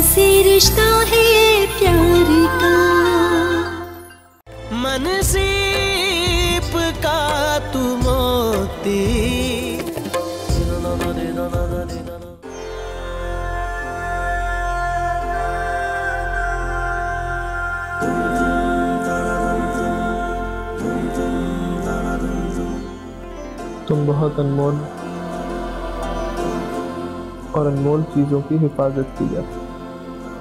से रिश्ता है प्यार का। मन सीप का तू मोती। तुम बहुत अनमोल और अनमोल चीजों की हिफाजत की जाती।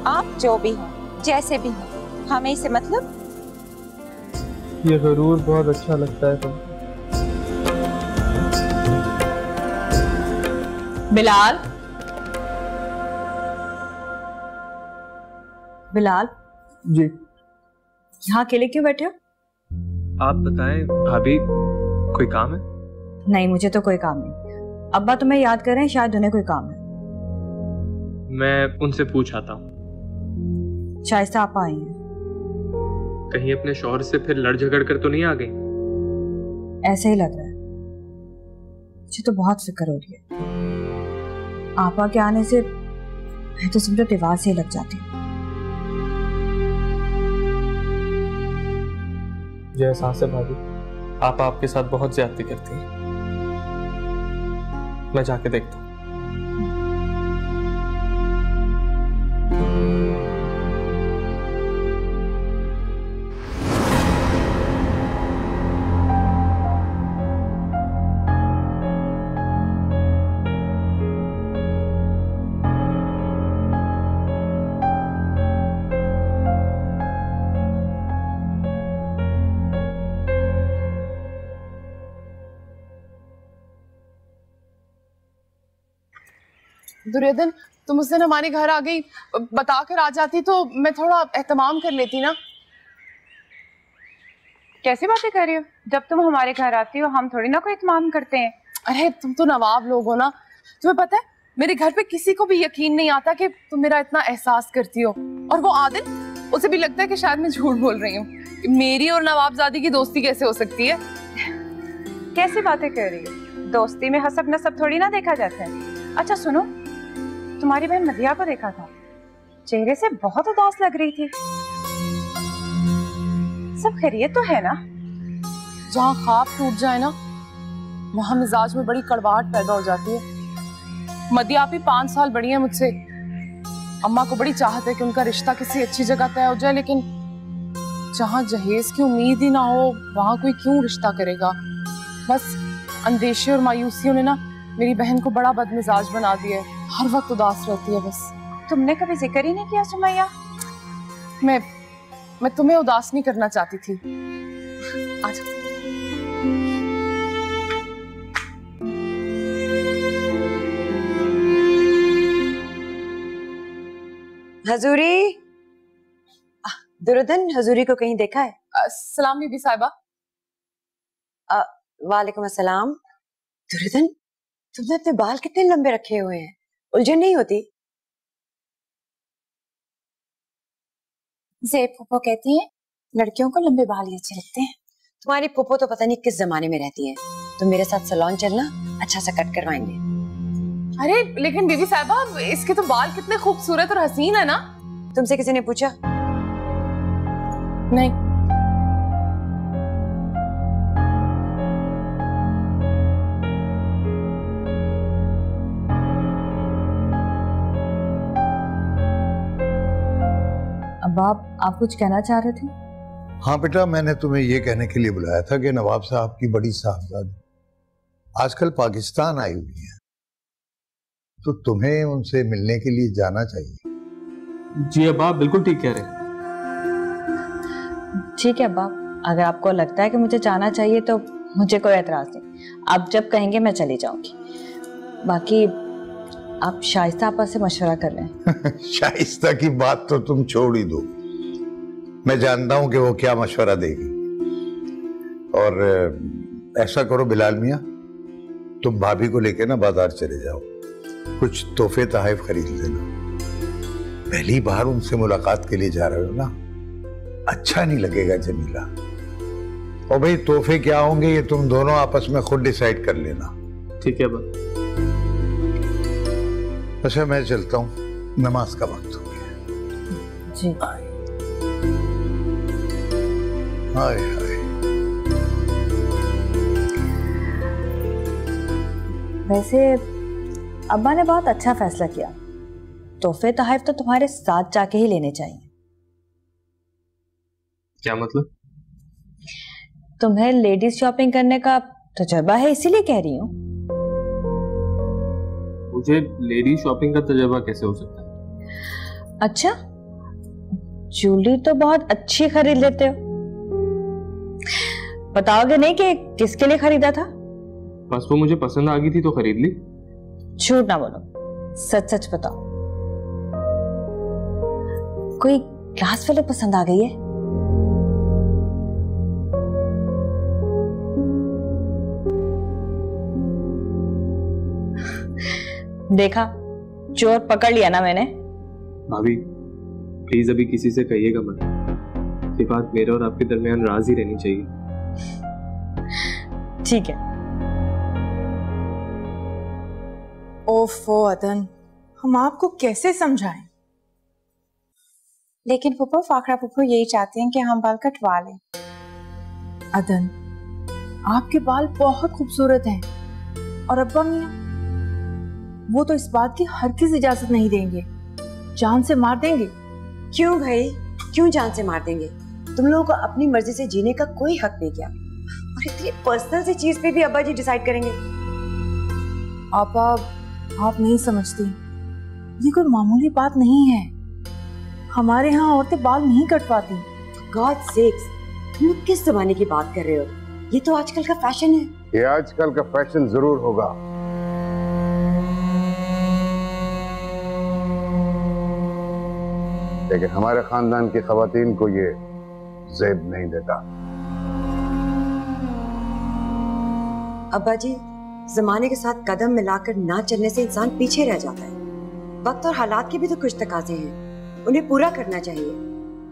आप जो भी हो, जैसे भी हो, हमें इससे मतलब। ये गरूर बहुत अच्छा लगता है तुम। बिलाल, बिलाल जी। यहाँ अकेले क्यों बैठे हो? आप बताएं भाभी, कोई काम है? नहीं, मुझे तो कोई काम नहीं। अब्बा तुम्हें याद कर रहे हैं, शायद उन्हें कोई काम है। मैं उनसे पूछ आता हूँ। शाइस्ता आपा आई हैं। कहीं अपने शौहर से फिर लड़ झगड़ कर तो नहीं आ गई? ऐसे ही लग रहा है। मुझे तो बहुत फिक्र हो रही है। आपा के आने से मैं तो समझो दीवार से ही लग जाती हूँ। मुझे एहसास है भाभी, आप आपके साथ बहुत ज्यादती करती हैं। मैं जाके देखता हूँ। दुर्योधन, तुम उस दिन हमारे घर आ गई, बता कर आ जाती तो मैं थोड़ा एहतमाम कर लेती ना। कैसी बातें कर रही हो? जब तुम हमारे घर आती हो हम थोड़ी ना कोई इत्मीनान करते हैं। अरे तुम तो नवाब लोग हो ना, तुम्हें पता है मेरे घर पे किसी को भी यकीन नहीं आता कि तुम मेरा इतना एहसास करती हो। और वो आदिल, उसे भी लगता है कि शायद मैं झूठ बोल रही हूँ। मेरी और नवाबजादी की दोस्ती कैसे हो सकती है? कैसी बातें कर रही हो? दोस्ती में हसब नसब थोड़ी ना देखा जाता है। अच्छा सुनो, तुम्हारी बहन मदिया को देखा था, चेहरे से बहुत उदास लग रही थी। सब खैरियत तो है ना? जहाँ ख्वाब टूट जाए ना, वहां मिजाज में बड़ी कड़वाहट पैदा हो जाती है। मदिया आप ही 5 साल बड़ी है मुझसे। अम्मा को बड़ी चाहत है कि उनका रिश्ता किसी अच्छी जगह तय हो जाए, लेकिन जहाँ जहेज की उम्मीद ही ना हो वहां कोई क्यों रिश्ता करेगा। बस अंदेशे और मायूसियों ने ना मेरी बहन को बड़ा बदमिजाज बना दिया है। हर वक्त उदास रहती है बस। तुमने कभी जिक्र ही नहीं किया सुमैया। मैं तुम्हें उदास नहीं करना चाहती थी। आज हजूरी, दुर्योधन, हजूरी को कहीं देखा है? सलाम बीबी साहिबा। वालेकुम अस्सलाम। दुर्योधन, तुमने अपने बाल कितने लंबे रखे हुए हैं, उलझन नहीं होती? ज़ेब फूफो कहती हैं लड़कियों को लंबे बाल ही अच्छे लगते हैं। तुम्हारी फूफो तो पता नहीं किस जमाने में रहती है। तुम मेरे साथ सैलून चलना, अच्छा सा कट करवाएंगे। अरे लेकिन बीबी साहिबा, इसके तो बाल कितने खूबसूरत और हसीन है ना। तुमसे किसी ने पूछा? नहीं। अब आप कुछ कहना चाह रहे थे? हाँ बेटा, मैंने तुम्हें यह कहने के लिए बुलाया था कि नवाब साहब की बड़ी साहबजादी आजकल पाकिस्तान आई हुई है, तो तुम्हें उनसे मिलने के लिए जाना चाहिए। जी अब्बा, बिल्कुल ठीक कह रहे हैं। ठीक है अब्बा, अगर आपको लगता है कि मुझे जाना चाहिए तो मुझे कोई एतराज नहीं। आप जब कहेंगे मैं चली जाऊंगी। बाकी आप शाइस्ता आपा से मशवरा कर लें। शाइस्ता की बात तो तुम छोड़ ही दो, मैं जानता हूं कि वो क्या मशवरा देगी। और ऐसा करो बिलाल मियां, तुम भाभी को लेके ना बाजार चले जाओ, कुछ तोहफे तहफ खरीद लेना। पहली बार उनसे मुलाकात के लिए जा रहे हो ना, अच्छा नहीं लगेगा जमीला। और भाई तोहफे क्या होंगे ये तुम दोनों आपस में खुद डिसाइड कर लेना। ठीक है अब्बा। अच्छा मैं चलता हूँ, नमाज का वक्त हो गया। जी। हाय हाय। वैसे अब्बा ने बहुत अच्छा फैसला किया। तोहफे तोहफ तो तुम्हारे साथ जाके ही लेने चाहिए। क्या मतलब? तुम्हें लेडीज शॉपिंग करने का तजुर्बा है इसीलिए कह रही हूँ। मुझे लेडीज शॉपिंग का तजुर्बा कैसे हो सकता है? अच्छा, ज्वेलरी तो बहुत अच्छी खरीद लेते हो। बताओगे नहीं कि किसके लिए खरीदा था? बस वो मुझे पसंद आ गई थी तो खरीद ली। झूठ ना बोलो, सच सच बताओ। कोई क्लास फेलो पसंद आ गई है? देखा, चोर पकड़ लिया ना मैंने। भाभी प्लीज अभी किसी से कहिएगा मत। ये बात मेरे और आपके दरमियान राज ही रहनी चाहिए। ठीक है। ओफो अदन, हम आपको कैसे समझाएं? लेकिन फूफो, फाखरा फूफो यही चाहते हैं कि हम बाल कटवा लें। अदन, आपके बाल बहुत खूबसूरत हैं और अब्बा मियां वो तो इस बात की हरगिज़ इजाजत नहीं देंगे, जान से मार देंगे। क्यों भाई, क्यों जान से मार देंगे? तुम लोगों को अपनी मर्जी से जीने का कोई हक नहीं क्या? और इतनी पर्सनल सी चीज पे भी अब्बा जी डिसाइड करेंगे? आप नहीं समझती, ये कोई मामूली बात नहीं है। हमारे यहाँ औरतें बाल नहीं कटवाती। गॉड सेक्स, तुम लोग किस जमाने की बात कर रहे हो? ये तो आजकल का फैशन है। ये आजकल का फैशन जरूर होगा, लेकिन हमारे खानदान की खवातीन को ये ज़ेब नहीं देता। अब्बा जी, जमाने के साथ कदम मिलाकर ना चलने से इंसान पीछे रह जाता है। वक्त और हालात के भी तो कुछ तकाजे हैं, उन्हें पूरा करना चाहिए,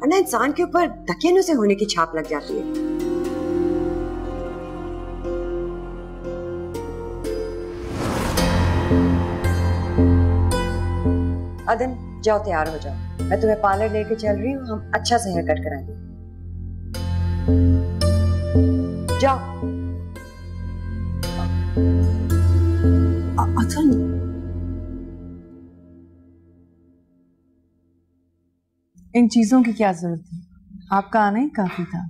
वरना इंसान के ऊपर दकियानू से होने की छाप लग जाती है। अदन, जाओ तैयार हो जाओ, मैं तुम्हें पार्लर लेके चल रही हूँ, हम अच्छा से हेयर कट कराएंगे। जाओ। अदन, इन चीजों की क्या जरूरत थी? आपका आना ही काफी था।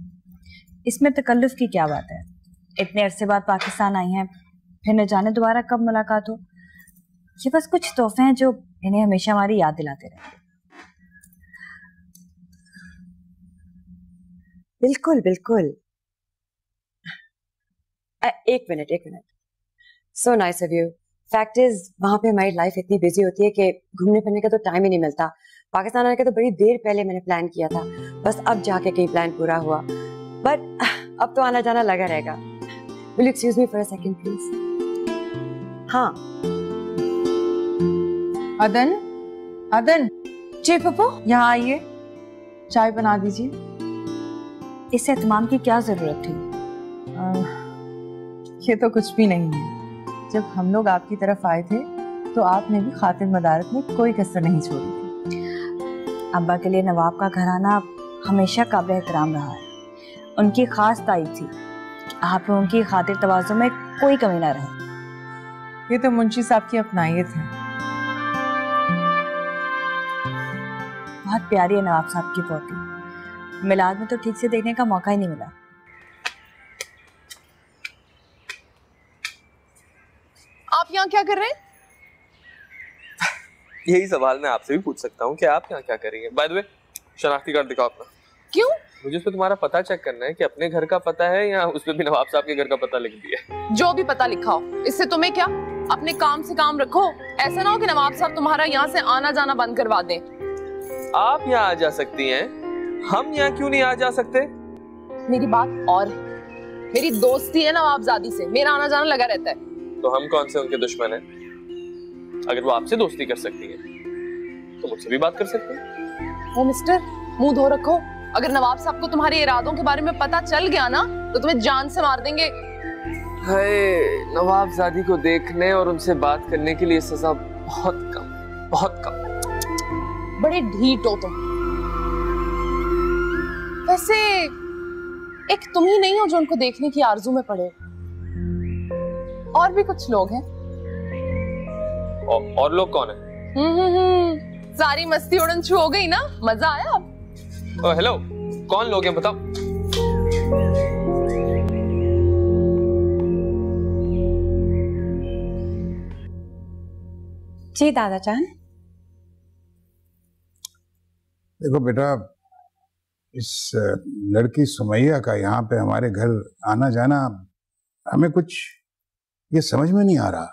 इसमें तकल्लुफ की क्या बात है? इतने अरसे बाद पाकिस्तान आई हैं, फिर न जाने दोबारा कब मुलाकात हो। ये बस कुछ तोहफे हैं जो इन्हें हमेशा हमारी याद दिलाते रहेंगे। बिल्कुल बिल्कुल। एक minute. So nice of you. Fact is, वहां पे हमारी लाइफ इतनी बिजी होती है कि घूमने फिरने का तो टाइम ही नहीं मिलता। पाकिस्तान आने का तो बड़ी देर पहले मैंने प्लान किया था, बस अब जाके कहीं प्लान पूरा हुआ। बट अब तो आना जाना लगा रहेगा। Will you excuse me for a second please? हाँ। अदन, जी पप्पू, यहाँ आइए, चाय बना दीजिए। इस एहतमाम की क्या जरूरत थी? ये तो कुछ भी नहीं है। जब हम लोग आपकी तरफ आए थे तो आपने भी खातिर मदारत में कोई कसर नहीं छोड़ी थी। अब्बा के लिए नवाब का घराना हमेशा काबिल एहतराम रहा है। उनकी खास तारीफ थी, आप लोगों की खातिर तवाज़ुन में कोई कमी ना रहे। ये तो मुंशी साहब की अपनायत है। बहुत प्यारी है नवाब साहब की पोती। मिलाद में तो ठीक से देखने का मौका ही नहीं मिला। आप यहाँ क्या कर रहे हैं? यही सवाल मैं आपसे भी पूछ सकता हूँ कि आप यहाँ क्या कर रही हैं? बाय द वे, शनाख्ती कार्ड दिखाओ अपना। क्यों? मुझे उस पे तुम्हारा पता चेक करना है कि अपने घर का पता है या उस पे भी नवाब साहब के घर का पता लिख दिया है। जो भी पता लिखा हो, इससे तुम्हें क्या? अपने काम से काम रखो। ऐसा ना हो कि नवाब साहब तुम्हारा यहाँ से आना जाना बंद करवा दें। आप यहाँ आ जा सकती हैं, हम यहाँ क्यों नहीं आ जा सकते? मेरी बात और है, मेरी दोस्ती है नवाबजादी से, मेरा आना जाना लगा रहता है। तो हम कौन से उनके दुश्मन हैं? अगर वो आपसे दोस्ती कर सकती है तो मुझसे भी बात कर सकते हैं। ओ मिस्टर, मुंह धो रखो। अगर नवाब साहब को तुम्हारे इरादों के बारे में पता चल गया ना तो तुम्हें जान से मार देंगे। हाय, नवाबजादी को देखने और उनसे बात करने के लिए सजा बहुत कम, बहुत कम। बड़े ढीठ हो तुम। वैसे एक तुम ही नहीं हो जो उनको देखने की आरजू में पड़े, और भी कुछ लोग हैं। और लोग कौन है? सारी मस्ती उड़न छू हो गई ना, मजा आया अब? हेलो, कौन लोग हैं बताओ? जी दादा जान। देखो बेटा, इस लड़की सुमैया का यहाँ पे हमारे घर आना जाना हमें कुछ ये समझ में नहीं आ रहा।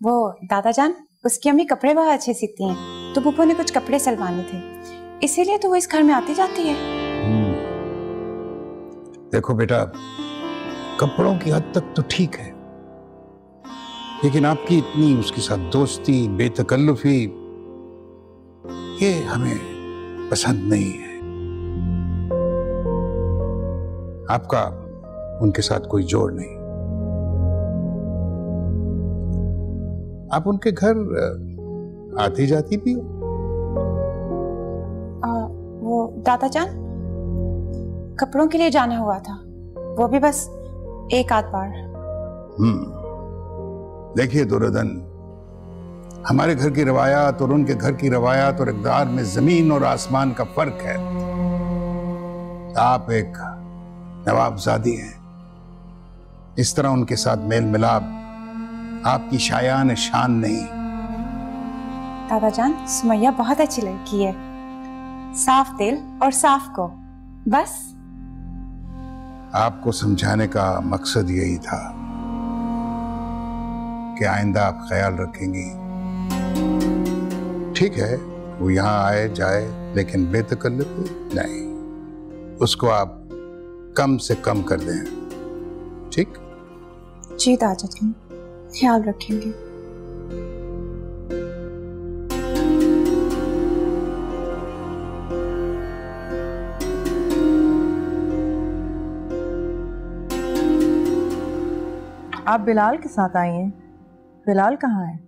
वो दादा जान, उसकी अम्मी कपड़े बहुत अच्छे सीती हैं, तो पुप्पो ने कुछ कपड़े सिलवाने थे, इसीलिए तो वो इस घर में आती जाती है। देखो बेटा, कपड़ों की हद तक तो ठीक है, लेकिन आपकी इतनी उसके साथ दोस्ती, बेतकल्लुफी, ये हमें पसंद नहीं है। आपका उनके साथ कोई जोड़ नहीं। आप उनके घर आती जाती भी हो? वो दादा जान, कपड़ों के लिए जाना हुआ था, वो भी बस एक आध बार। देखिए दुर्योधन, हमारे घर की रवायात और उनके घर की रवायात और इक़दार में जमीन और आसमान का फर्क है। आप एक नवाबजादी हैं, इस तरह उनके साथ मेल मिलाप आपकी शायान शान नहीं। दादा जान, सुमैया बहुत अच्छी लड़की है, साफ दिल और साफ को, बस। आपको समझाने का मकसद यही था कि आइंदा आप ख्याल रखेंगी। ठीक है, वो यहाँ आए जाए, लेकिन बेतकल्लुफ़ी नहीं, उसको आप कम से कम कर दें। ठीक? जी दादा जान, ख्याल रखेंगे। आप बिलाल के साथ आई हैं? बिलाल कहाँ है?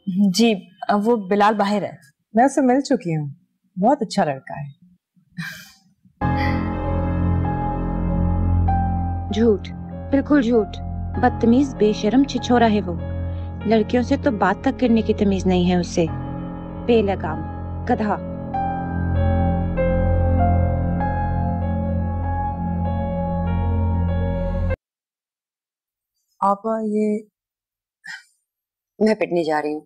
जी, वो बिलाल बाहर है। मैं उससे मिल चुकी हूँ, बहुत अच्छा लड़का है। झूठ, बिल्कुल झूठ, बदतमीज, बेशरम छिछोरा है वो। लड़कियों से तो बात तक करने की तमीज नहीं है उससे। बेलगाम, गधा। आपा, ये मैं पिटने जा रही हूँ।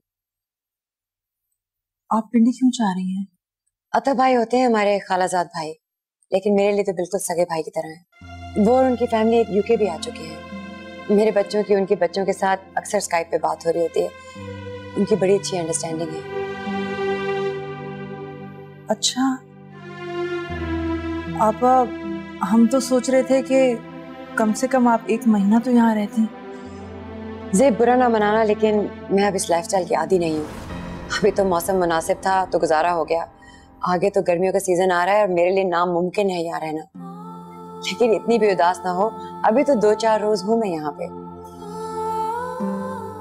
आप पिंडी क्यों चाह रही हैं? अता भाई होते हैं हमारे खालाजाद भाई, लेकिन मेरे लिए तो बिल्कुल सगे भाई की तरह हैं। वो और उनकी फैमिली यूके भी आ चुके हैं। मेरे बच्चों की उनके बच्चों के साथ अक्सर स्काइप पे बात हो रही होती है। उनकी बड़ी अच्छी अंडरस्टैंडिंग है। अच्छा आपा, हम तो सोच रहे थे कि कम से कम आप 1 महीना तो यहाँ रहती। ज़ेब बुरा ना मनाना, लेकिन मैं अब इस लाइफस्टाइल की आदी नहीं हूँ। अभी तो मौसम मुनासिब था तो गुजारा हो गया, आगे तो गर्मियों का सीजन आ रहा है और मेरे लिए नामुमकिन है यहाँ रहना। लेकिन इतनी भी उदास ना हो, अभी तो 2-4 रोज हूँ मैं यहाँ पे।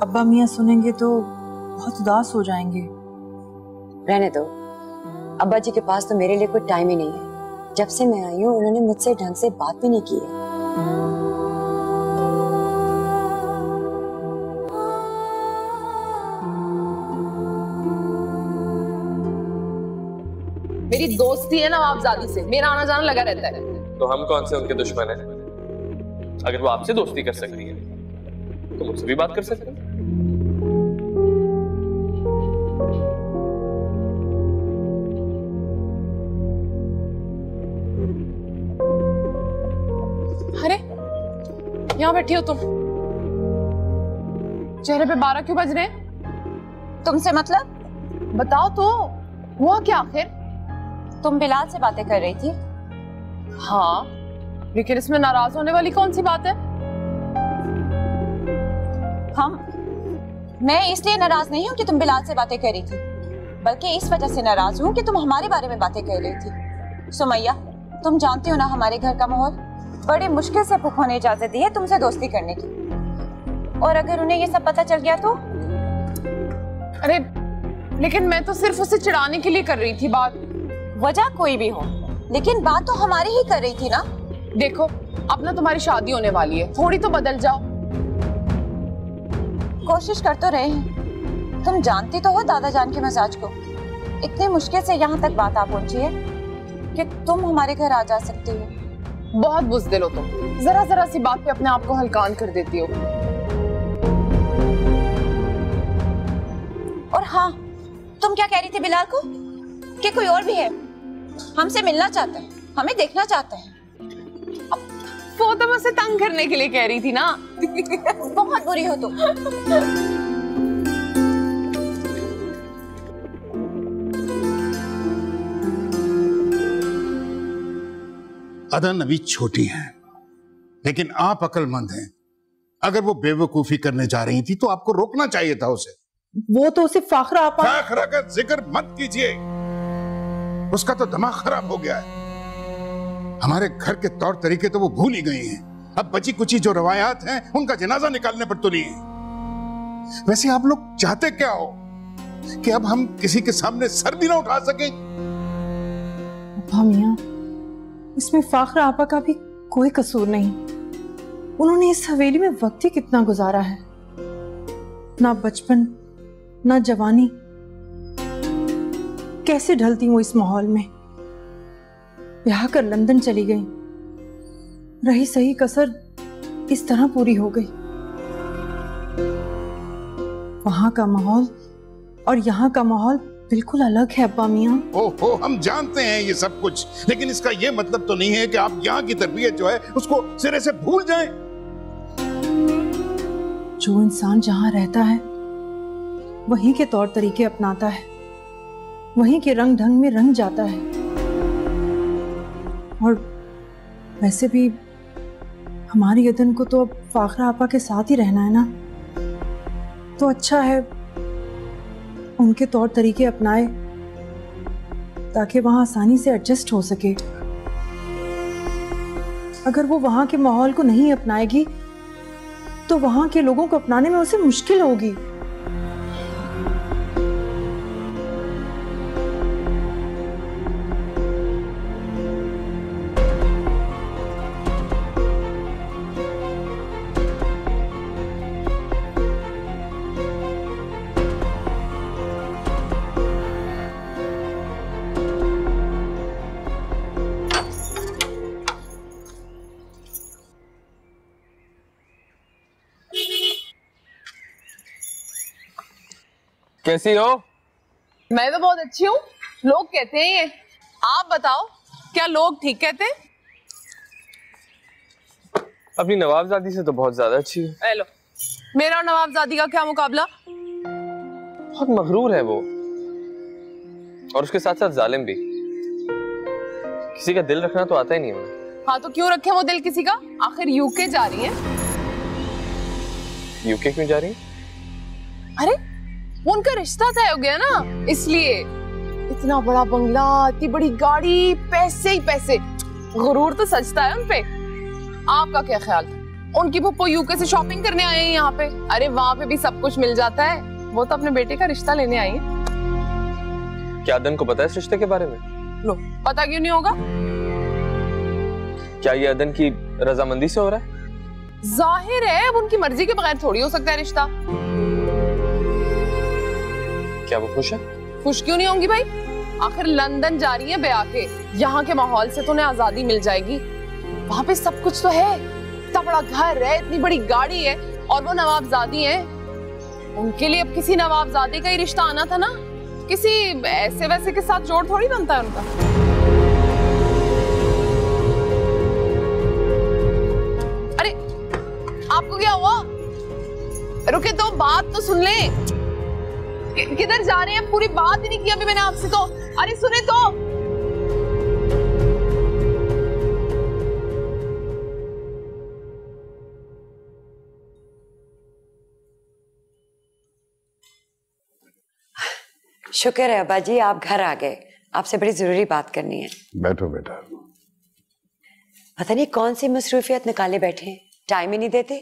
अब्बा मियाँ सुनेंगे तो बहुत उदास हो जाएंगे। रहने दो, अब्बा जी के पास तो मेरे लिए कोई टाइम ही नहीं है। जब से मैं आई हूँ उन्होंने मुझसे ढंग से बात भी नहीं की है। मेरी दोस्ती है नवाबजादी से, मेरा आना जाना लगा रहता है। तो हम कौन से उनके दुश्मन हैं? अगर वो आपसे दोस्ती कर सकती है तो मुझसे भी बात कर सकते हैं। अरे यहाँ बैठी हो तुम, चेहरे पे 12 क्यों बज रहे हैं? तुमसे मतलब? बताओ तो, हुआ क्या आखिर? तुम बिलाल से बातें कर रही थी। हाँ, लेकिन इसमें नाराज होने वाली कौन सी बात है? मैं इसलिए नाराज नहीं हूँ कि तुम बिलाल से बातें कर रही थी, बल्कि इस वजह से नाराज हूँ कि तुम हमारे बारे में बातें कर रही थी। सुमैया, तुम जानती हो ना हमारे घर का माहौल, बड़ी मुश्किल से फूफो ने इजाजत दी है तुमसे दोस्ती करने की, और अगर उन्हें ये सब पता चल गया तो? अरे लेकिन मैं तो सिर्फ उसे चिढ़ाने के लिए कर रही थी बात। वजह कोई भी हो, लेकिन बात तो हमारी ही कर रही थी ना। देखो अब ना तुम्हारी शादी होने वाली है, थोड़ी तो बदल जाओ। कोशिश कर तो रहे हैं। तुम जानती तो हो दादा जान के मिजाज को। इतनी मुश्किल से यहाँ तक बात आ पहुंची है कि तुम हमारे घर आ जा सकती हो। बहुत बुज़दिल हो तुम, जरा जरा सी बात पे अपने आप को हल्कान कर देती हो। और हाँ, तुम क्या कह रही थी बिलाल को कि कोई और भी है, हमसे मिलना चाहते हैं, हमें देखना चाहते हैं। वो तो मुझसे तंग करने के लिए कह रही थी ना। बहुत बुरी हो तुम। अदन अभी छोटी हैं, लेकिन आप अक्लमंद हैं। अगर वो बेवकूफी करने जा रही थी तो आपको रोकना चाहिए था उसे। वो तो उसे फाखरा आपा। फाखरा का जिक्र मत कीजिए, उसका तो दिमाग खराब हो गया है। हमारे घर के तौर तरीके तो वो भूल ही गई हैं। अब बची कुची जो रवायात हैं उनका जनाजा निकालने पर तुली हैं। वैसे आप लोग चाहते क्या हो कि अब हम किसी के सामने सर भी ना उठा सकें? मियां, इसमें फाखरा आपा का भी कोई कसूर नहीं। उन्होंने इस हवेली में वक्त ही कितना गुजारा है, ना बचपन ना जवानी। कैसे ढलती वो इस माहौल में। ब्याह कर लंदन चली गई, रही सही कसर इस तरह पूरी हो गई। वहां का माहौल और यहाँ का माहौल बिल्कुल अलग है अब्बा मियां। ओहो, हम जानते हैं ये सब कुछ, लेकिन इसका ये मतलब तो नहीं है कि आप यहाँ की तरबियत जो है उसको सिरे से भूल जाएं। जो इंसान जहां रहता है वहीं के तौर तरीके अपनाता है, वहीं के रंग ढंग में रंग जाता है। और वैसे भी हमारी अदन को तो अब फाखरा आपा के साथ ही रहना है ना, तो अच्छा है उनके तौर तरीके अपनाए ताकि वहां आसानी से एडजस्ट हो सके। अगर वो वहां के माहौल को नहीं अपनाएगी तो वहां के लोगों को अपनाने में उसे मुश्किल होगी। कैसी हो? मैं तो बहुत अच्छी हूँ, लोग कहते हैं ये। आप बताओ, क्या लोग ठीक कहते हैं? अपनी नवाबजादी से तो बहुत ज्यादा अच्छी है। हेलो, मेरा और नवाबजादी का क्या मुकाबला? बहुत मगरूर है वो, और उसके साथ साथ जालिम भी। किसी का दिल रखना तो आता ही नहीं है। हाँ तो क्यों रखे वो दिल किसी का? आखिर यूके जा रही है। यूके क्यों जा रही है? अरे वो उनका रिश्ता तय हो गया ना, इसलिए। इतना बड़ा बंगला, इतनी बड़ी गाड़ी, पैसे ही पैसे। गुरूर तो सजता है उनपे। आपका क्या ख्याल था? उनकी पप्पो यूके से शॉपिंग करने आए हैं यहाँ पे। अरे वहां पे भी सब कुछ मिल जाता है, वो तो अपने बेटे का रिश्ता लेने आई है। क्या अदन को पता है इस रिश्ते के बारे में? लो, पता क्यों नहीं होगा? क्या ये अदन की रजामंदी से हो रहा है? जाहिर है, अब उनकी मर्जी के बगैर थोड़ी हो सकता है रिश्ता। क्या वो खुश है? खुश क्यों नहीं होंगी भाई? आखिर लंदन जा रही है ब्याह के, यहाँ के माहौल से तो उन्हें आजादी मिल जाएगी। वहां पे सब कुछ तो है, इतना बड़ा घर है, इतनी बड़ी गाड़ी है, और वो नवाबजादी है। उनके लिए अब किसी नवाबजादे का ही रिश्ता आना था ना, किसी ऐसे वैसे के साथ जोड़ थोड़ी बनता है उनका। अरे आपको क्या हुआ? रुके तो बात तो सुन ले। किधर जा रहे हैं? पूरी बात ही नहीं की अभी मैंने आपसे तो। अरे सुने तो। शुक्र है अब्बा जी, आप घर आ गए। आपसे बड़ी जरूरी बात करनी है। बैठो बेटा। पता नहीं कौन सी मसरूफियत निकाले बैठे हैं, टाइम ही नहीं देते।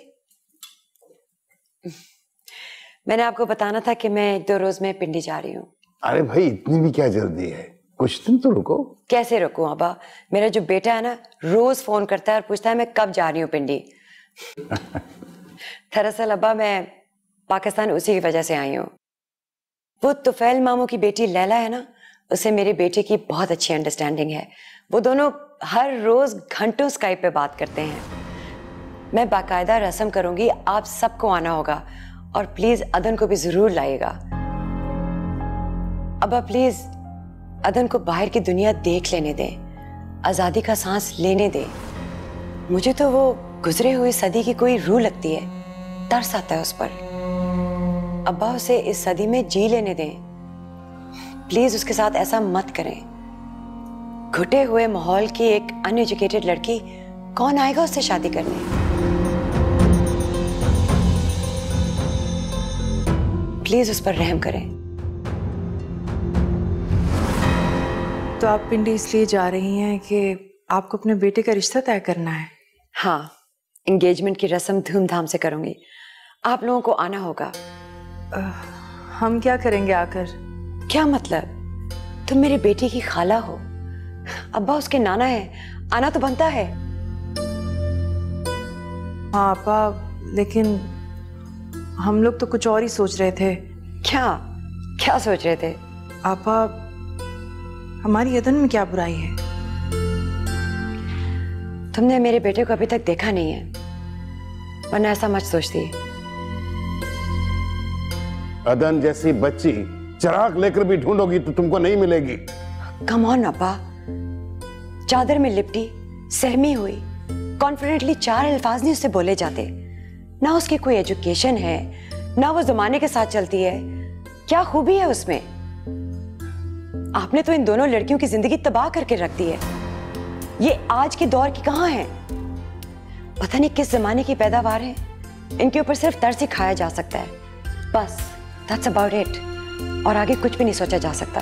मैंने आपको बताना था कि मैं 1-2 रोज में पिंडी जा रही हूँ। अरे भाई, इतनी भी क्या जल्दी है? कुछ दिन तो रुको। कैसे रुकूं अब्बा? मेरा जो बेटा है ना, रोज फोन करता है और पूछता है मैं कब जा रही हूँ पिंडी। दरअसल अब्बा मैं पाकिस्तान उसी की वजह से आई हूँ। वो तुफैल मामू की बेटी लैला है ना, उससे मेरे बेटे की बहुत अच्छी अंडरस्टैंडिंग है। वो दोनों हर रोज घंटों स्काइप पे बात करते हैं। मैं बाकायदा रस्म करूंगी, आप सबको आना होगा और प्लीज अदन को भी जरूर लाइएगा। अब्बा प्लीज अदन को बाहर की दुनिया देख लेने दें, आजादी का सांस लेने दें। मुझे तो वो गुजरे हुई सदी की कोई रूह लगती है, तरस आता है उस पर। अब्बा उसे इस सदी में जी लेने दें, प्लीज उसके साथ ऐसा मत करें। घुटे हुए माहौल की एक अनएजुकेटेड लड़की कौन आएगा उससे शादी करने? प्लीज उस पर रहम करें। तो आप पिंडी इसलिए जा रही हैं कि आपको अपने बेटे का रिश्ता तय करना है? हाँ, एंगेजमेंट की रस्म धूमधाम से करूंगी, आप लोगों को आना होगा। हम क्या करेंगे आकर? क्या मतलब? तुम मेरे बेटे की खाला हो, अब्बा उसके नाना है, आना तो बनता है। हाँ आपा, लेकिन हम लोग तो कुछ और ही सोच रहे थे। क्या क्या सोच रहे थे? आपा, हमारी अदन में क्या बुराई है? तुमने मेरे बेटे को अभी तक देखा नहीं है, वरना ऐसा मत सोचती। अदन जैसी बच्ची चिराग लेकर भी ढूंढोगी तो तुमको नहीं मिलेगी। कम ऑन अब्बा, चादर में लिपटी, सहमी हुई, कॉन्फिडेंटली 4 अल्फाज नहीं उससे बोले जाते। ना उसकी कोई एजुकेशन है, ना वो जमाने के साथ चलती है। क्या खूबी है उसमें? आपने तो इन दोनों लड़कियों की जिंदगी तबाह करके रख दी है। ये आज के दौर की कहां है? पता नहीं किस जमाने की पैदावार है। इनके ऊपर सिर्फ तरस ही खाया जा सकता है, बस दैट्स अबाउट इट। और आगे कुछ भी नहीं सोचा जा सकता।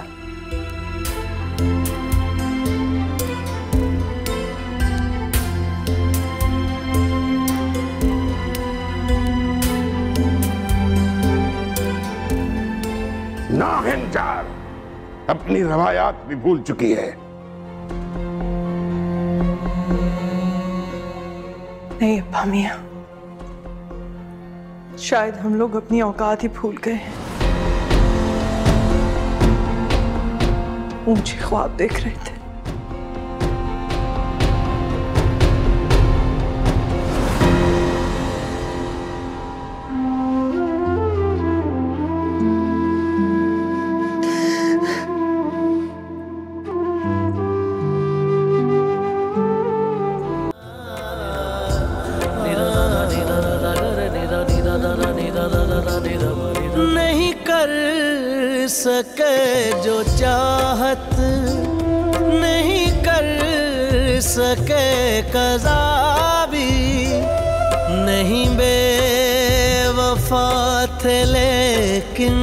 नाहिंजार अपनी रवायात भी भूल चुकी है। नहीं अब्बा मियां, शायद हम लोग अपनी औकात ही भूल गए हैं। ऊंचे ख्वाब देख रहे थे। नहीं कर सके जो चाहत, नहीं कर सके कज़ा भी, नहीं बेवफा थे लेकिन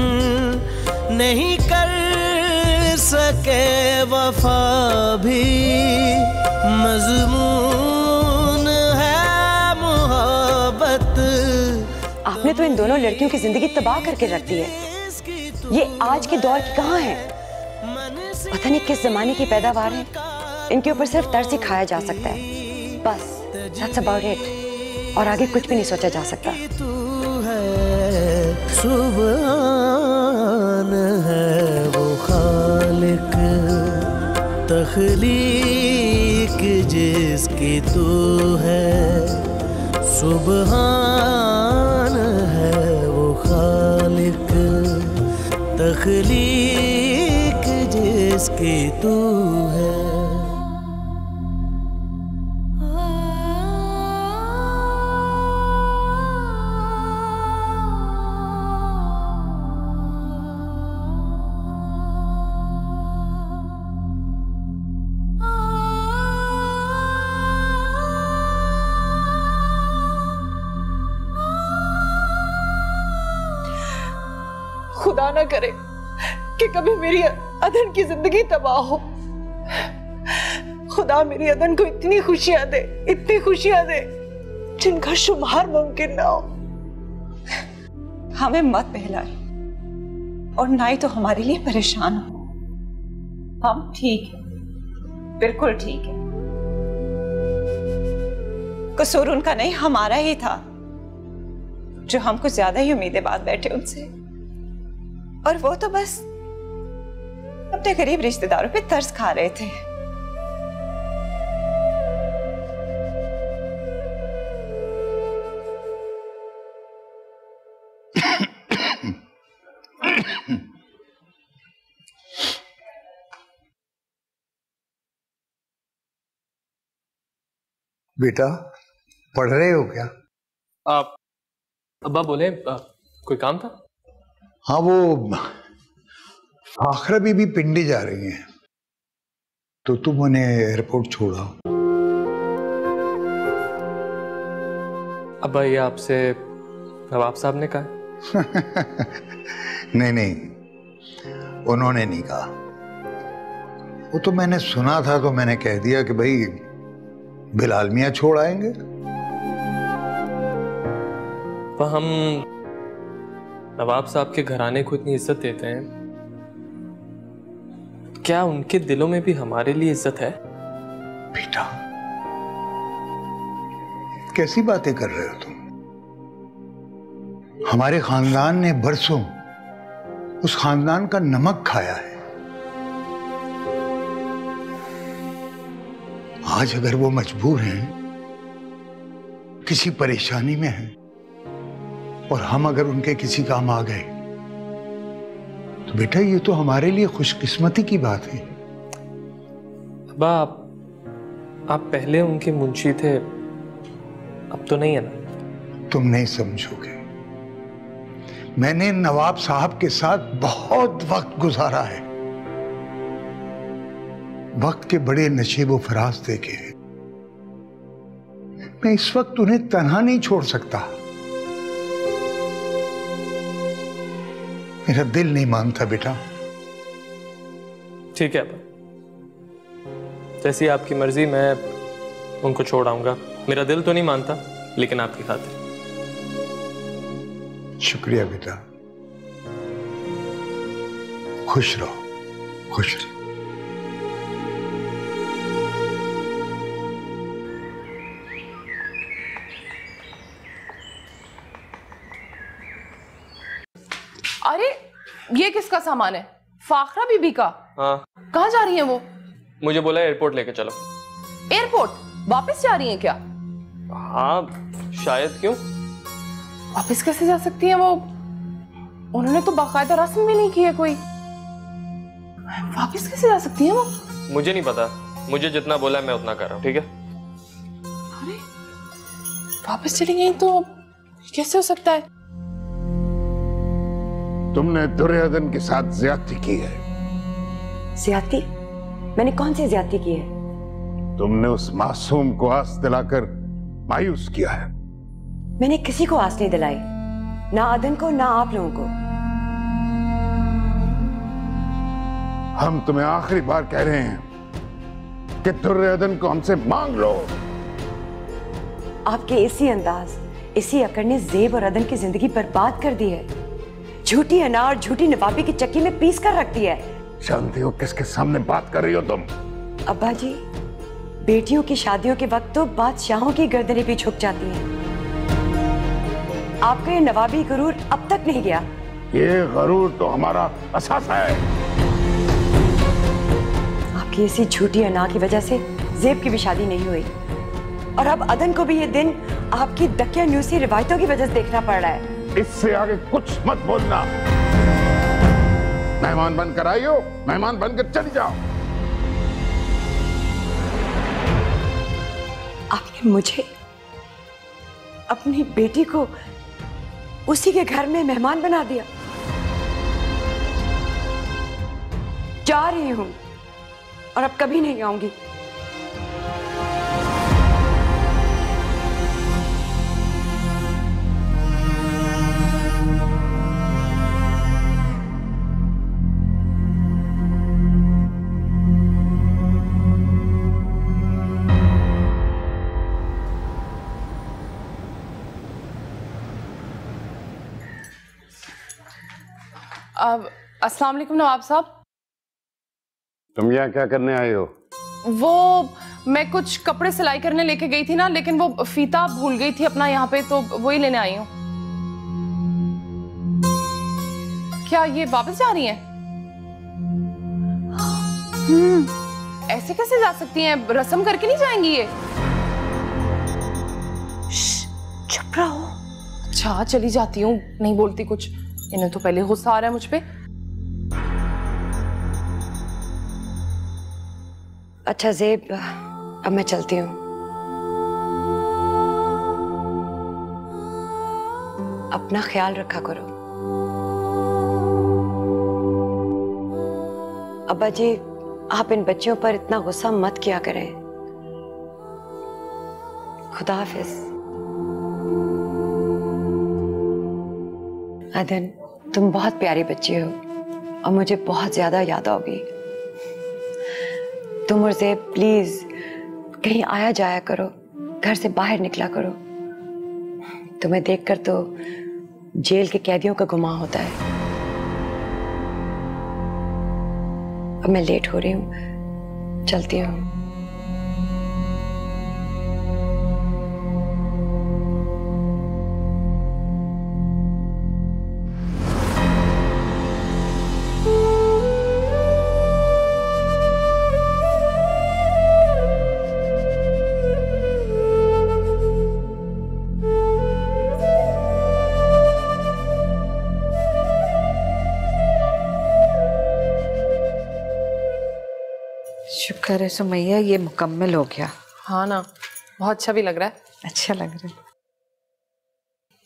नहीं कर सके वफा भी। मज़मून है मोहब्बत। आपने तो इन दोनों लड़कियों की जिंदगी तबाह करके रख दी है। ये आज के दौर की कहां है? पता नहीं किस जमाने की पैदावार है। इनके ऊपर सिर्फ तरस ही खाया जा सकता है, बस दैट्स अबाउट इट। और आगे कुछ भी नहीं सोचा जा सकता। सुभान है वो खालिक, तख्लीक जिसकी तू है। सुभान है वो खालिक, तख्लीक जिसकी तू है। खुदा ना करे कि कभी मेरी अदन की जिंदगी तबाह हो। खुदा मेरी अदन को इतनी खुशियां दे, इतनी खुशियां दे जिनका शुमार मुमकिन ना हो। हमें मत बहलाए और ना ही तो हमारे लिए परेशान हो। हम ठीक हैं, बिल्कुल ठीक है। कसूर उनका नहीं, हमारा ही था, जो हम कुछ ज्यादा ही उम्मीदें बात बैठे उनसे, और वो तो बस अपने गरीब रिश्तेदारों पे तरस खा रहे थे। बेटा पढ़ रहे हो क्या? आप अब्बा बोले कोई काम था? हाँ, वो फाखरा बीबी पिंडी जा रही हैं, तो तुम उन्हें एयरपोर्ट छोड़ा। अब्बा ये आपसे नवाब साहब ने कहा? नहीं नहीं, उन्होंने नहीं कहा, वो तो मैंने सुना था, तो मैंने कह दिया कि भाई बिलाल मियां छोड़ आएंगे। तो हम नवाब साहब के घराने को इतनी इज्जत देते हैं, क्या उनके दिलों में भी हमारे लिए इज्जत है? बेटा कैसी बातें कर रहे हो तुम? हमारे खानदान ने बरसों उस खानदान का नमक खाया है। आज अगर वो मजबूर हैं, किसी परेशानी में हैं, और हम अगर उनके किसी काम आ गए, तो बेटा ये तो हमारे लिए खुशकिस्मती की बात है। अब्बा आप पहले उनके मुंशी थे, अब तो नहीं है ना? तुम नहीं समझोगे, मैंने नवाब साहब के साथ बहुत वक्त गुजारा है, वक्त के बड़े नशेब व फराज देखे हैं। मैं इस वक्त उन्हें तन्हा नहीं छोड़ सकता, मेरा दिल नहीं मानता बेटा। ठीक है अब्बा, जैसी आपकी मर्जी, मैं उनको छोड़ आऊंगा। मेरा दिल तो नहीं मानता, लेकिन आपकी खातिर। शुक्रिया बेटा, खुश रहो, खुश रहो। अरे ये किसका सामान है? फाखरा बीबी का? हाँ। कहाँ जा रही है वो? मुझे बोला एयरपोर्ट लेके चलो। एयरपोर्ट? वापस जा रही है क्या? हाँ शायद। क्यों? वापस कैसे जा सकती है वो? उन्होंने तो बाकायदा रस्म भी नहीं की है कोई। वापस कैसे जा सकती है वो? मुझे नहीं पता, मुझे जितना बोला है मैं उतना कर रहा हूँ, ठीक है? अरे वापस चली गई तो कैसे हो सकता है? तुमने दुर्योधन के साथ ज्यादती की है। ज्यादती? मैंने कौन सी ज्यादती की है? तुमने उस मासूम को आस दिलाकर मायूस किया है। मैंने किसी को आस नहीं दिलाई, ना अदन को, ना आप लोगों को। हम तुम्हें आखिरी बार कह रहे हैं कि दुर्योधन को हमसे मांग लो। आपके इसी अंदाज, इसी अकड़ ने ज़ेब और अदन की जिंदगी बर्बाद कर दी है। झूठी अनार झूठी नवाबी की चक्की में पीस कर रख दी है। जानती हो किसके सामने बात कर रही हो तुम? अब्बा जी, बेटियों की शादियों के वक्त तो बादशाहों की गर्दनें भी झुक जाती हैं। आपका ये नवाबी गुरूर अब तक नहीं गया। ये गरूर तो हमारा असासा है। आपकी इसी झूठी अना की वजह से ज़ेब की भी शादी नहीं हुई, और अब अदन को भी ये दिन आपकी दकियानूसी रिवायतों की वजह से देखना पड़ रहा है। इससे आगे कुछ मत बोलना। मेहमान बनकर आई हो, मेहमान बनकर चली जाओ। आपने मुझे, अपनी बेटी को उसी के घर में मेहमान बना दिया। जा रही हूं और अब कभी नहीं आऊंगी। अस्सलाम वालेकुम नवाब साहब। तुम यहाँ क्या करने आए हो? वो मैं कुछ कपड़े सिलाई करने लेके गई थी ना, लेकिन वो फीता भूल गई थी अपना यहाँ पे, तो वही लेने आई हूँ। क्या ये वापस जा रही हैं? ऐसे कैसे जा सकती हैं? रस्म करके नहीं जाएंगी ये? चुप रहो। अच्छा चली जाती हूँ, नहीं बोलती कुछ। इन्हें तो पहले गुस्सा आ रहा है मुझ पे। अच्छा ज़ेब, अब मैं चलती हूँ। अपना ख्याल रखा करो। अब्बा जी, आप इन बच्चियों पर इतना गुस्सा मत किया करें। खुदा हाफिज। अदन, तुम बहुत प्यारी बच्ची हो और मुझे बहुत ज्यादा याद आओगी। तुम और ज़ेब प्लीज कहीं आया जाया करो, घर से बाहर निकला करो। तुम्हें देखकर तो जेल के कैदियों का गुमान होता है। अब मैं लेट हो रही हूँ, चलती हूँ। शुक्र है सुमैया, ये मुकम्मल हो गया। हाँ ना, बहुत अच्छा भी लग रहा है। अच्छा लग रहा है।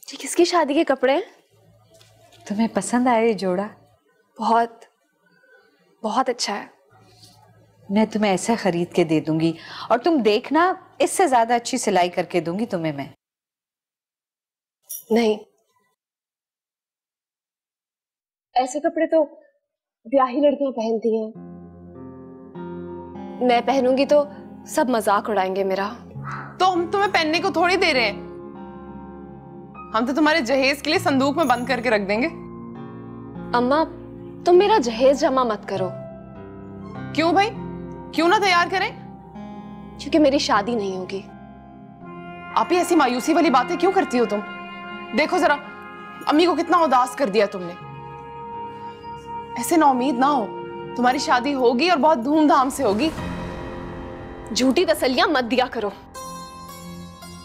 ये किसकी शादी के कपड़े हैं? तुम्हें पसंद आया ये जोड़ा? बहुत बहुत अच्छा है। मैं तुम्हें ऐसा खरीद के दे दूंगी और तुम देखना, इससे ज्यादा अच्छी सिलाई करके दूंगी तुम्हें मैं। नहीं, ऐसे कपड़े तो ब्याही लड़कियां पहनती हैं। मैं पहनूंगी तो सब मजाक उड़ाएंगे मेरा। तो हम तुम्हें पहनने को थोड़ी दे रहे हैं, हम तो तुम्हारे जहेज के लिए संदूक में बंद करके रख देंगे। अम्मा, तुम मेरा जहेज जमा मत करो। क्यों भाई, क्यों ना तैयार करें? क्योंकि मेरी शादी नहीं होगी। आप ही ऐसी मायूसी वाली बातें क्यों करती हो तुम? देखो जरा, अम्मी को कितना उदास कर दिया तुमने। ऐसे नाउम्मीद ना हो, तुम्हारी शादी होगी और बहुत धूमधाम से होगी। झूठी तसल्लियां मत दिया करो।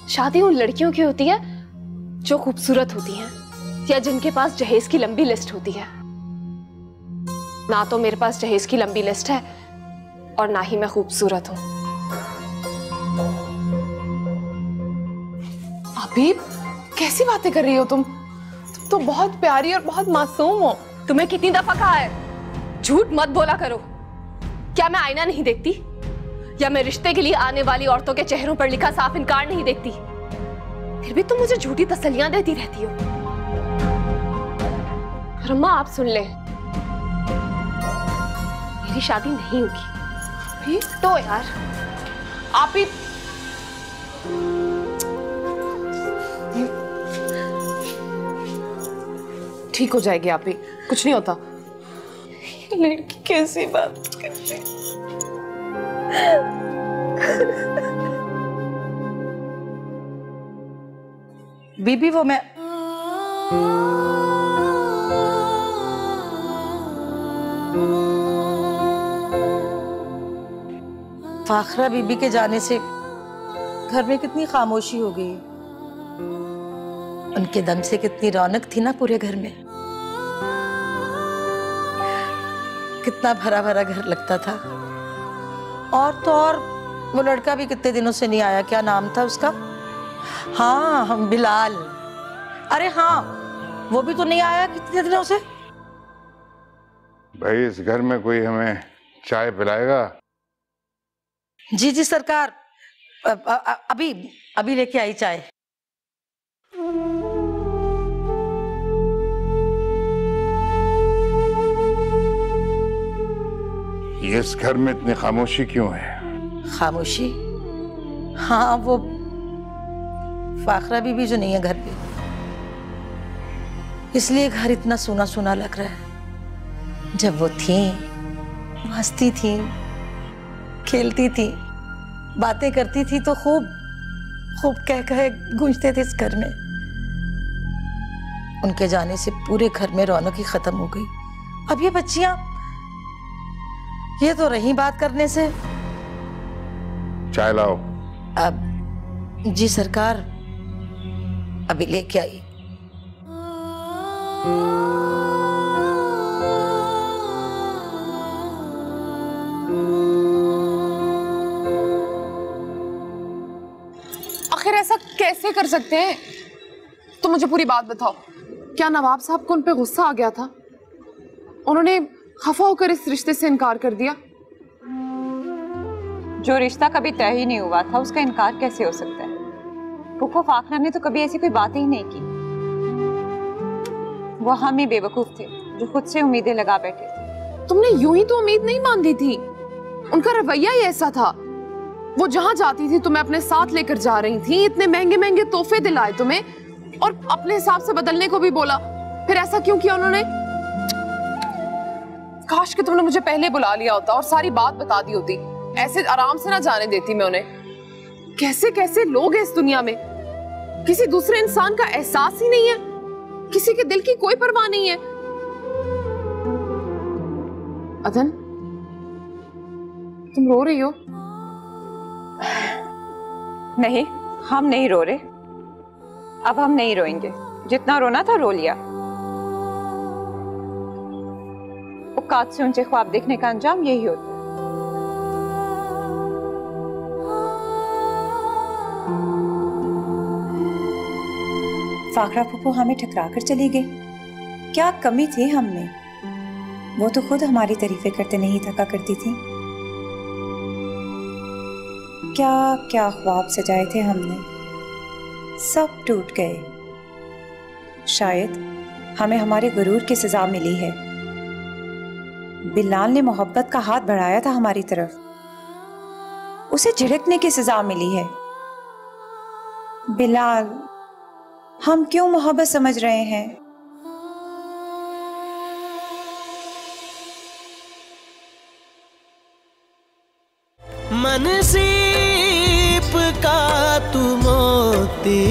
शादी उन लड़कियों की होती है जो खूबसूरत होती हैं या जिनके पास जहेज की लंबी लिस्ट होती है। ना तो मेरे पास जहेज की लंबी लिस्ट है और ना ही मैं खूबसूरत हूं। अभी कैसी बातें कर रही हो तुम तो बहुत प्यारी और बहुत मासूम हो। तुम्हें कितनी दफा कहा है झूठ मत बोला करो। क्या मैं आईना नहीं देखती? या मैं रिश्ते के लिए आने वाली औरतों के चेहरों पर लिखा साफ इनकार नहीं देखती? फिर भी तुम मुझे झूठी तसल्लियां देती रहती हो। अम्मा, आप सुन ले, मेरी शादी नहीं होगी। तो यार, आप ही ठीक हो जाएगी। आप ही, कुछ नहीं होता। लड़की कैसी बात करती। बीबी, वो मैं फाखरा बीबी के जाने से घर में कितनी खामोशी हो गई। उनके दम से कितनी रौनक थी ना पूरे घर में। कितना भरा भरा घर लगता था। और तो और वो लड़का भी कितने दिनों से नहीं आया। क्या नाम था उसका? हाँ, हम बिलाल। अरे हाँ, वो भी तो नहीं आया कितने दिनों से। भाई, इस घर में कोई हमें चाय पिलाएगा? जी जी सरकार, अभी अभी लेके आई चाय। ये इस घर में इतनी खामोशी क्यों है? खामोशी? हाँ, वो फाखरा बीबी जो नहीं है घर पे, इसलिए घर इतना सूना सूना लग रहा है। जब वो थी हंसती थी, खेलती थी, बातें करती थी तो खूब खूब कह कहे गूंजते थे इस घर में। उनके जाने से पूरे घर में रौनक ही खत्म हो गई। अब ये बच्चियां, ये तो रही बात करने से। चाय लाओ। अब जी सरकार, अभी लेके आई। आखिर ऐसा कैसे कर सकते हैं? तो मुझे पूरी बात बताओ, क्या नवाब साहब को उन पे गुस्सा आ गया था? उन्होंने खफा होकर इस रिश्ते से इनकार कर दिया? जो रिश्ता कभी तय ही नहीं हुआ था उसका इनकार कैसे हो सकता है? फूफो फाखरा ने तो कभी ऐसी कोई बात ही नहीं की। वो हम ही बेवकूफ थे जो खुद से उम्मीदें लगा बैठे थे। तुमने यूं ही तो उम्मीद नहीं बांधी थी, उनका रवैया ही ऐसा था। वो जहां जाती थी तुम्हें अपने साथ लेकर जा रही थी, इतने महंगे महंगे तोहफे दिलाए तुम्हें और अपने हिसाब से बदलने को भी बोला। फिर ऐसा क्यों किया उन्होंने? काश कि तुमने मुझे पहले बुला लिया होता और सारी बात बता दी होती। ऐसे आराम से ना जाने देती मैं उन्हें। कैसे कैसे लोग हैं इस दुनिया में, किसी दूसरे इंसान का एहसास ही नहीं है, किसी के दिल की कोई परवाह नहीं है। अदन, तुम रो रही हो? नहीं, हम नहीं रो रहे। अब हम नहीं रोएंगे, जितना रोना था रो लिया। औकात से ऊंचे ख्वाब देखने का अंजाम यही होता है। फाखरा फूफो हमें ठकरा कर चली गई। क्या कमी थी हमें? वो तो खुद हमारी तारीफें करते नहीं थका करती थी। क्या क्या ख्वाब सजाए थे हमने, सब टूट गए। शायद हमें हमारे गुरूर की सजा मिली है। बिलाल ने मोहब्बत का हाथ बढ़ाया था हमारी तरफ, उसे झिड़कने की सजा मिली है। बिलाल, हम क्यों मोहब्बत समझ रहे हैं? मन सीप का तू मोती